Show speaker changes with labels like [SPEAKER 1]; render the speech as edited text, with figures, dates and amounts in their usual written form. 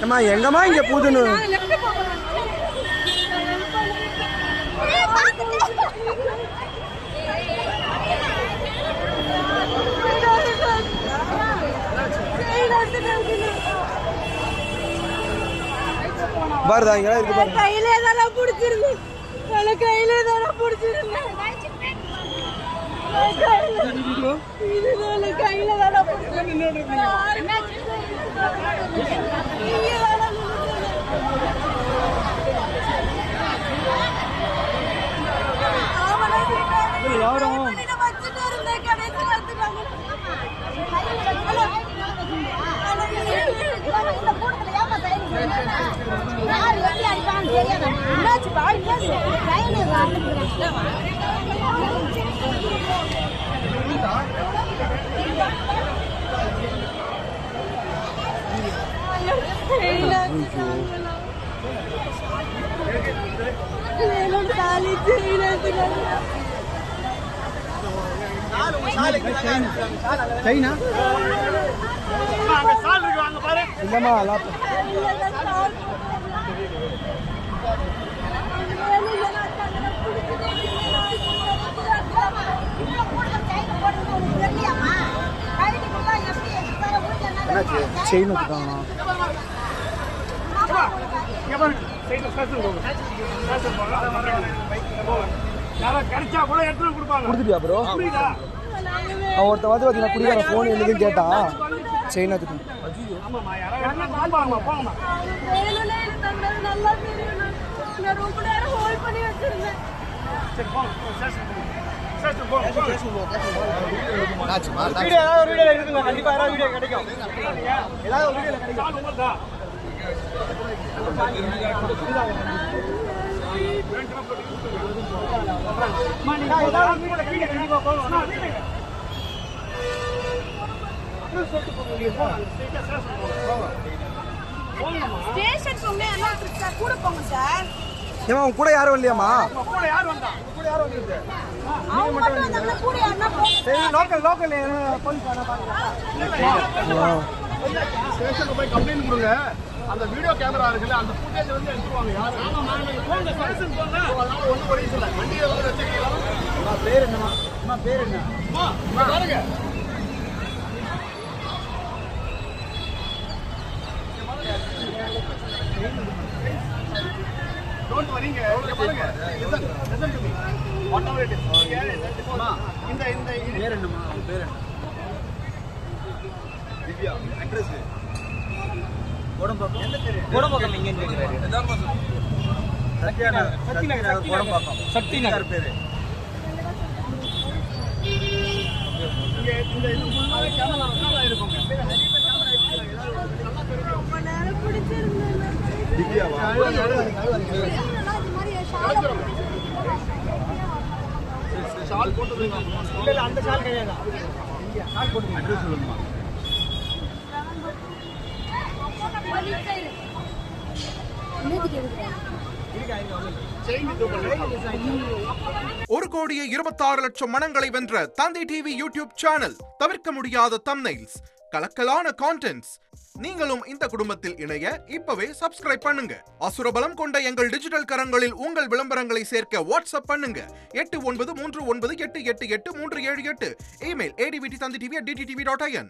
[SPEAKER 1] அம்மா எங்கம்மா இங்க புதுன்னு பாருதா இங்க இருக்கு பாருங்க.
[SPEAKER 2] கையிலே தான் புடிச்சிருந்தேன். நான் கையிலே தான் புடிச்சிருந்தேன். இது நான் கையில தான் புடிச்சிருந்தேன்.
[SPEAKER 1] யாரும்
[SPEAKER 2] வச்சுட்டு இருந்தேன் கடைசி வந்துட்டாங்க.
[SPEAKER 1] சைனா இல்லம்மா செயின் வச்சுட்டாங்க. கொடுத்துட்டியா ப்ரோ? ஒருத்த வந்து பார்த்தீங்கன்னா குடிக்கார ஃபோன் என்னதுன்னு கேட்டா செயின் வச்சுட்டாங்க. கண்டிப்பா ஏதாவது வீடியோ கிடைக்கும். ஏதாவது ஒரு வீடியோ கிடைக்கும். ஏமா உங்க கூட யாரும் இல்லையாமா? லோக்கல் ஸ்டேஷனுக்கு போய் கம்ப்ளைண்ட் கொடுங்க. அந்த வீடியோ கேமரா இருக்குல்ல, அந்த ஃபுட்டேஜ் வந்து எடுத்துருவாங்க. யாரு போங்க ஸ்டேஷன் போங்க. அதனால ஒண்ணும் ஒரே இல்ல. வண்டியை வந்து வச்சிருக்கீங்களா? பேர் என்னமா? அம்மா பேர் என்ன? அம்மா பாருங்க. டோன்ட் வரிங்க. பாருங்க. Listen to me. What ever it is. இந்த பேர் என்னமா? அவங்க பேர் என்ன? திவ்யா. அட்ரஸ் கோடம்பாக்கம். என்ன தெரியும்? கோடம்பாக்கம் எங்க இருக்கீங்க? சக்திநகர் கோடம்பாக்கம். சக்திநகர் பேரு. இங்க இந்த முன்னாடி கேமரா நல்லா இருக்கும். நிறைய பேர் கேமரா இருக்கு. நல்லா தெரியும். ரொம்ப நேரம் பிடிச்சிருந்தேன். திவ்யாவா? ஷால் போட்டுருங்க. இல்ல அந்த ஷால் கிடையாது. இங்க ஷால் போட்டு அட்ரஸ் சொல்லுங்க.
[SPEAKER 3] ஒரு கோடியே 26 லட்சம் மனங்களை வென்ற தந்தி டிவி யூடியூப் சேனல். தவிர்க்க முடியாத தம்ப்நெயில்ஸ், கலக்கலான கான்டென்ட்ஸ். நீங்களும் இந்த குடும்பத்தில் இணைய இப்பவே சப்ஸ்கிரைப் பண்ணுங்க. அசுரபலம் கொண்ட எங்கள் டிஜிட்டல் கரங்களில் உங்கள் விளம்பரங்களை சேர்க்க வாட்ஸ்அப் பண்ணுங்க. 8939888838. Email advttv@dttv.in.